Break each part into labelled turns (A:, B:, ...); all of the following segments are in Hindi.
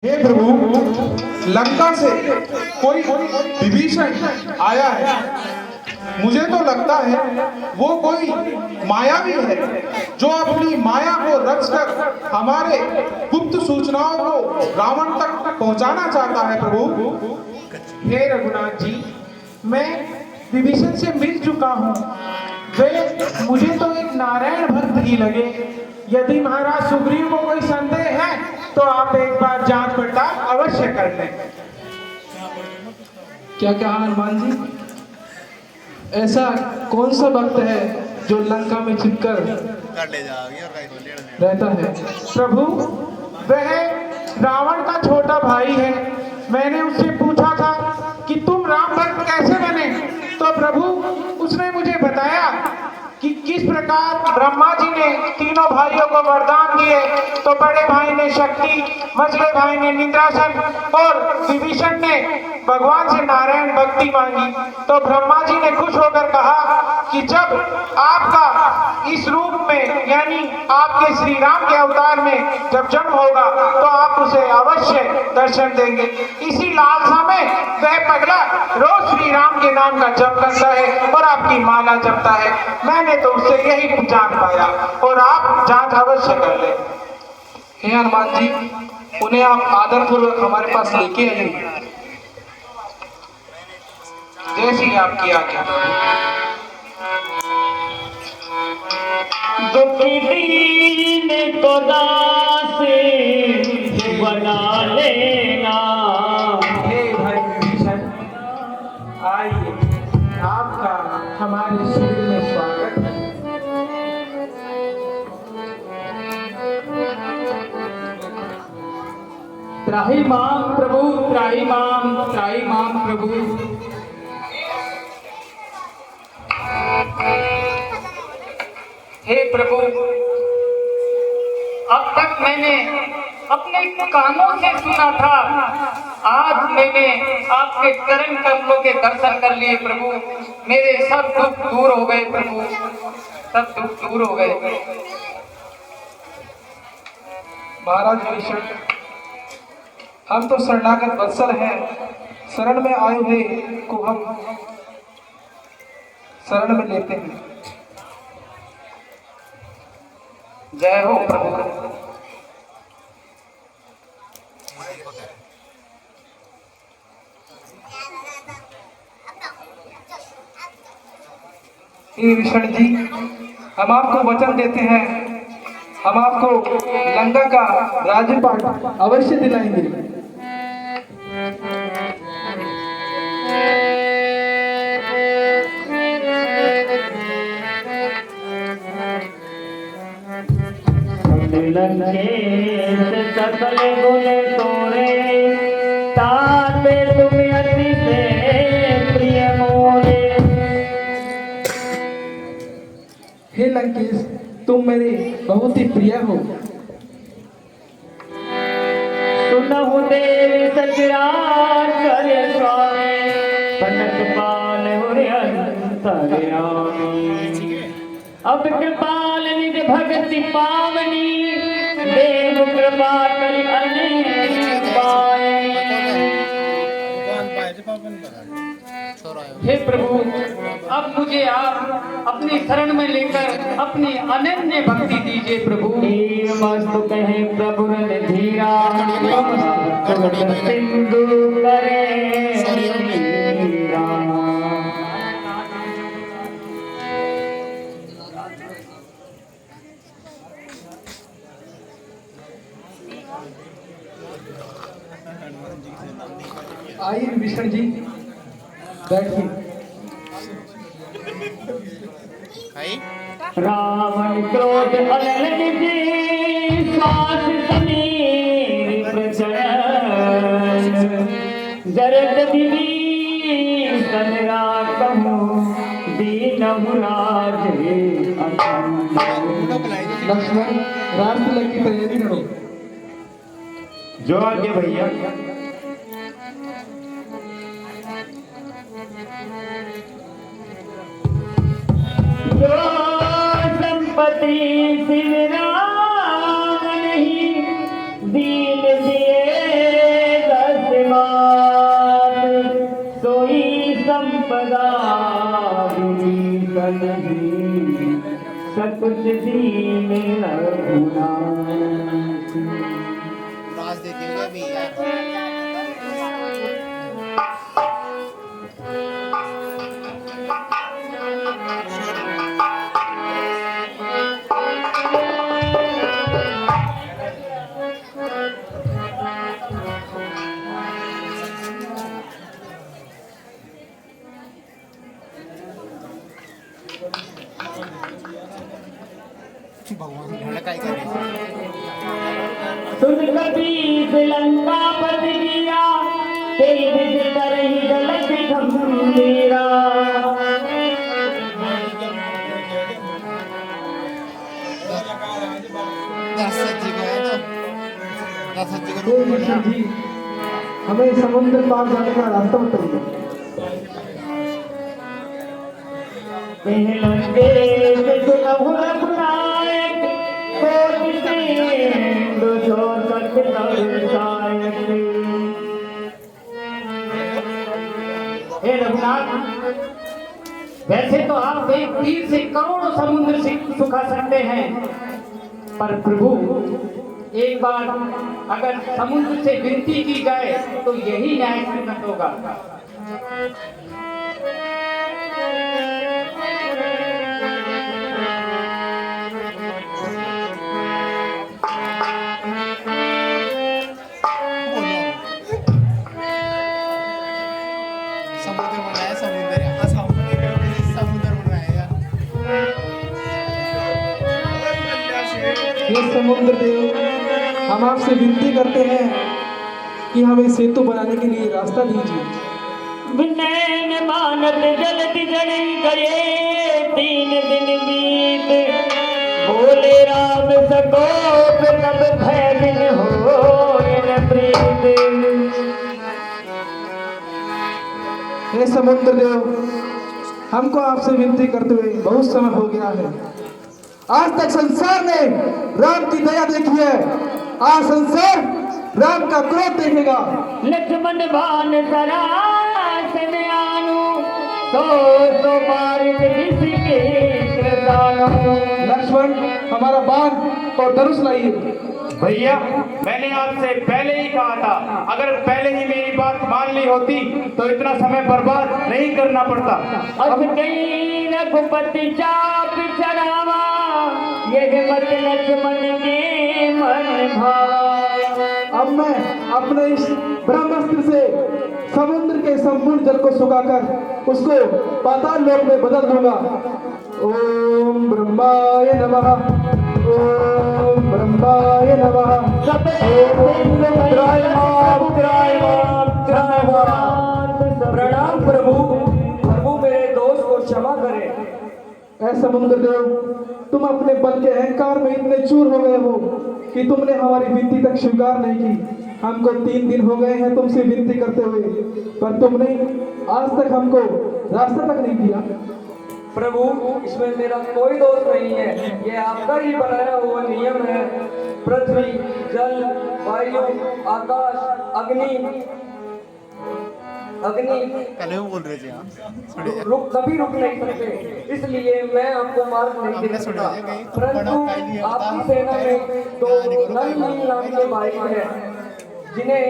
A: हे प्रभु, लंका से कोई विभीषण आया है। मुझे तो लगता है वो कोई मायावी है जो अपनी माया को रचकर हमारे गुप्त सूचनाओं को रावण तक पहुंचाना चाहता है। प्रभु
B: हे रघुनाथ जी, मैं विभीषण से मिल चुका हूँ। वे मुझे तो एक नारायण भक्त ही लगे। यदि महाराज सुग्रीव को कोई संदेह है तो आप एक बार जांच पड़ताल अवश्य कर लें।
C: क्या कहा हनुमान जी? ऐसा कौन सा भक्त है जो लंका में छिपकर रहता है?
B: प्रभु, वह रावण का छोटा भाई है। मैंने उससे पूछा था कि तुम राम भक्त कैसे बने, तो प्रभु उसने मुझे बताया कि किस प्रकार ब्रह्मा जी ने तीनों भाइयों को वरदान दिए, तो बड़े भाई ने शक्ति, मझले भाई ने निद्रासन और विभीषण ने भगवान से नारायण भक्ति मांगी। तो ब्रह्मा जी ने खुश होकर कहा कि जब आपका इस रूप में यानी आपके श्री राम के अवतार में जब जन्म होगा तो आप उसे अवश्य दर्शन देंगे। इसी लालसा में वह पगला रोज श्री राम के नाम का जप करता है और आपकी माला जपता है। मैंने तो उससे यही जान पाया और आप जांच अवश्य कर ले।
C: हे हनुमान जी, उन्हें आप आदर पूर्वक हमारे पास लेके आइए।
B: जैसी आपकी आज्ञा।
D: दुखी दीन को दास बना लेना।
B: हे भाई विभीषण, आइए, आपका हमारे शिविर में स्वागत है।
D: त्राहि माम प्रभु, त्राहि माम प्रभु। हे प्रभु, अब तक मैंने अपने कानों से सुना था, आज मैंने आपके चरण कमलों के दर्शन कर लिए प्रभु। मेरे सब दुख दूर हो गए प्रभु, सब दुख दूर हो गए।
C: महाराज विभीषण, हम तो शरणागत वत्सल हैं। शरण में आए हुए को हम शरण में लेते हैं।
D: जय हो प्रभु।
C: विभीषण जी, हम आपको वचन देते हैं, हम आपको लंका का राज्यपाट अवश्य दिलाएंगे।
D: सकल गुण तोरे ताते तुम अति से प्रिय मोरे।
C: हे लंकेश, तुम मेरे बहुत ही प्रिय हो।
D: सुनहु देव सचराचर करे स्वामी, कनक पाल हुरे अंतर्यामी। अब कृपाल निज भगति पावनी, देव कृपा करि अनेक पाए। हे प्रभु, अब मुझे आप अपनी शरण में लेकर अपनी अनन्य भक्ति दीजिए प्रभु। मस्तु कहे प्रभु धीरा, सिंधु करे
C: आइए विभीषण जी, बैठिए।
D: रावण क्रोध अनल निधि, श्वास समीर प्रचंड। जरद विभीषण राखहु, दीनहु राजे अखंड।
C: लक्ष्मण, राम तिलक की तैयारी करो।
D: जो आगे भैया। जो संपत्ति सिर राम नहीं, दीन दिए
E: मन ही सब कुछ दीन रघुनाथ।
F: राज दे देगा भी यार। भगवान ढड़काई करे।
E: सुन कबीर लंका पद गिरा, तेज कर ही गलत गंभीरा।
F: दस जी को
C: जी हमें समुद्र पार जाने का रास्ता बताइए।
D: हे रघुनाथ, वैसे तो आप एक तीर से करोड़ों समुद्र से सुखा सकते हैं, पर प्रभु एक बार अगर समुद्र से विनती की जाए तो यही न्याय सिद्ध होगा।
F: समुद्र बनाया, समुद्र यहाँ समुद्र बनाया।
C: ये समुद्र देव, हम आपसे विनती करते हैं कि हमें सेतु बनाने के लिए रास्ता दीजिए।
E: नैन मानत जलति जड़ी गए, 3 दिन बीत बोले राम सकोप, तब भय दिन हो प्रीत।
C: हे समुद्र देव, हमको आपसे विनती करते हुए बहुत समय हो गया है। आज तक संसार ने राम की दया देखी है, आज संसार राम का क्रोध देखेगा।
E: लक्ष्मण बाण सरासन आनु, तो मारित जिसके कृतानु।
C: लक्ष्मण, हमारा बाण और धनुष लाइए।
B: भैया, मैंने आपसे पहले ही कहा था, अगर पहले ही मेरी बात मान ली होती तो इतना समय बर्बाद नहीं करना पड़ता।
E: अब कहीं रघुपति चाप चढ़ावा, ये मत लक्ष्मण के मन भावा।
C: अब मैं अपने इस ब्रह्मास्त्र से समुद्र के संपूर्ण जल को सुखाकर उसको पाताल लोक में बदल दूंगा। ओम ब्रह्माय नमः, ओम ब्रह्माय नमः।
B: प्रणाम प्रभु, प्रभु मेरे दोस्त को क्षमा करें।
C: ऐ समुद्र देव, तुम अपने बल के अहंकार में इतने चूर हो गए हो कि तुमने हमारी विनती तक स्वीकार नहीं की। हमको 3 दिन हो गए हैं तुमसे विनती करते हुए, पर तुमने आज तक हमको रास्ता तक नहीं दिया।
G: प्रभु, इसमें मेरा कोई दोष नहीं है, ये आपका ही बनाया हुआ नियम है। पृथ्वी, जल, वायु, आकाश, अग्नि
F: पहले वो बोल रहे थे हाँ।
G: कभी रुक नहीं सकते, इसलिए मैं आपको मार्ग नहीं दे सकता। परंतु आपकी सेना में 2 नल नाम के भाई हैं, जिन्हें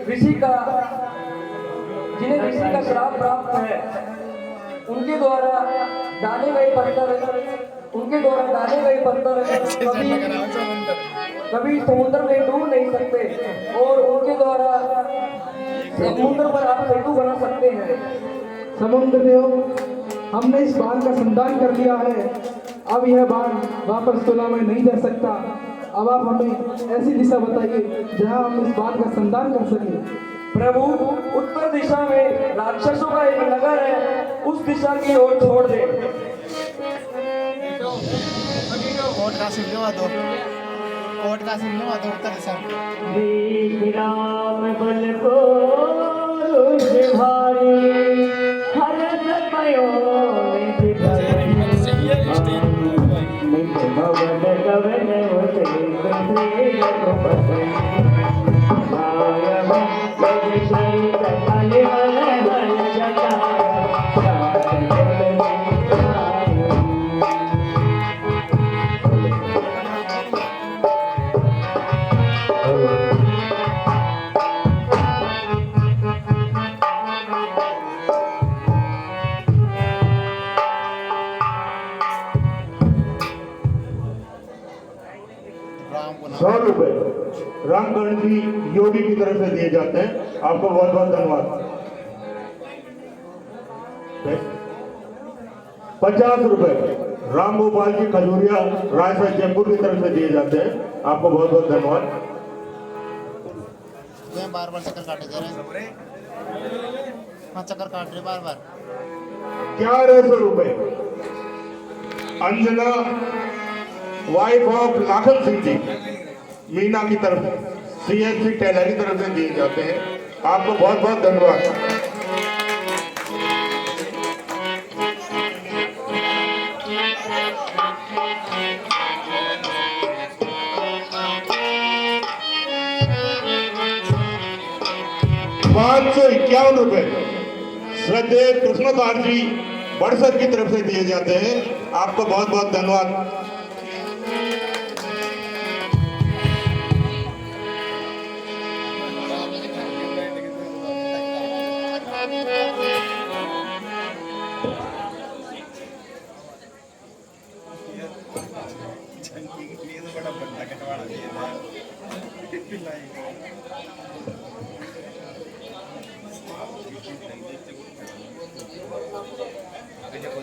G: ऋषि का श्राप प्राप्त है। उनके द्वारा डाले गए पत्थर कभी समुद्र में डूब नहीं सकते, और उनके द्वारा समुद्र पर आप सेतु बना सकते हैं।
C: समुद्र देव, हमने इस बाण का संधान कर लिया है, अब यह बाण वापस तुला में नहीं जा सकता। अब आप हमें ऐसी दिशा बताइए जहां हम इस बाण का संधान कर सके।
G: प्रभु, उत्तर दिशा में राक्षसों का एक नगर है, उस दिशा की ओर छोड़ दे।
F: कोर्ट का सिलवा दो, उत्तर दिशा में।
E: देख राम बल को भारी, हरत पयो भवन कवन
H: रामकरण जी योगी की तरफ से दिए जाते हैं। आपको बहुत बहुत धन्यवाद। 50 रुपए राम गोपाल जी खजूरिया रायसर जयपुर की तरफ से दिए जाते हैं। आपको बहुत बहुत धन्यवाद।
F: बार बार चक्कर काटे जा रहे हैं। हाँ, चक्कर काट रहे बार बार।
H: 1100 रुपए अंजना वाइफ ऑफ लाखन सिंह जी मीना की तरफ CSC टेलर की तरफ से दिए जाते हैं। आपको बहुत बहुत धन्यवाद। ₹551 श्रद्धेय कृष्णदास जी बड़सर की तरफ से दिए जाते हैं। आपको बहुत बहुत धन्यवाद।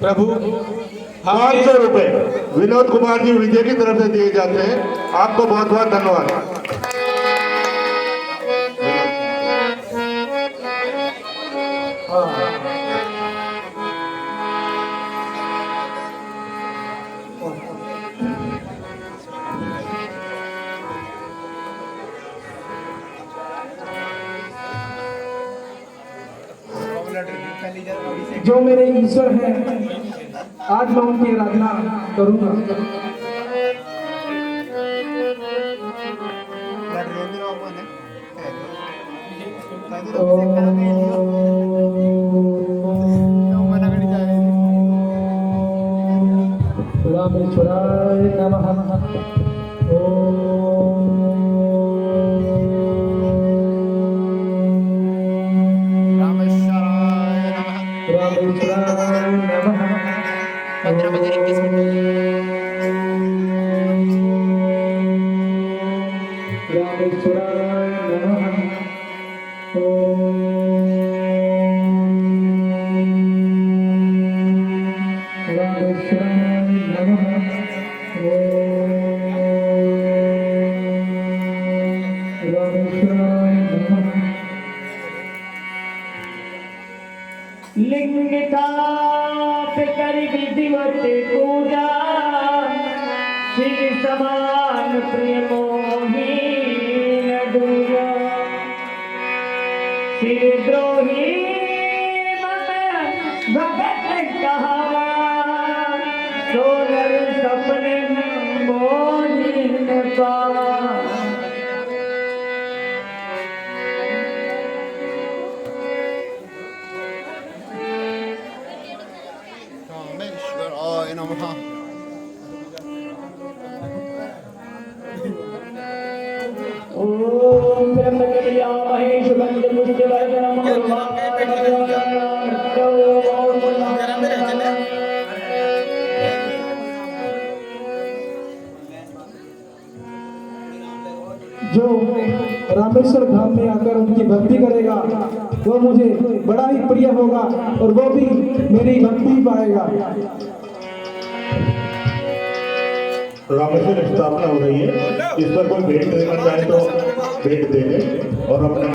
A: प्रभु
H: 500 रुपए विनोद कुमार जी विजय की तरफ से दिए जाते हैं। आपको बहुत बहुत धन्यवाद।
C: जो मेरे ईश्वर हैं, आज मैं उनकी आराधना करूंगा। रामेश्वराय नमः।
E: लिंग ताप कर विधिवत पूजा सिर समान प्रिय मोही न दूजा सिर द्रोही मम भगत कहावा सोनर सपने मोही न पावा।
F: रामेश्वराय नमः।
E: ओम ब्रह्मचर्यामहे सुगंध पुष्टिवर्धनम्
C: जो रामेश्वर धाम में आकर उनकी भक्ति करेगा वो मुझे बड़ा ही प्रिय होगा और वो भी मेरी भक्ति पाएगा।
H: रामेश्वर स्थापना हो रही है। इस पर कोई भेंट देना चाहे तो भेंट दे दे और अपना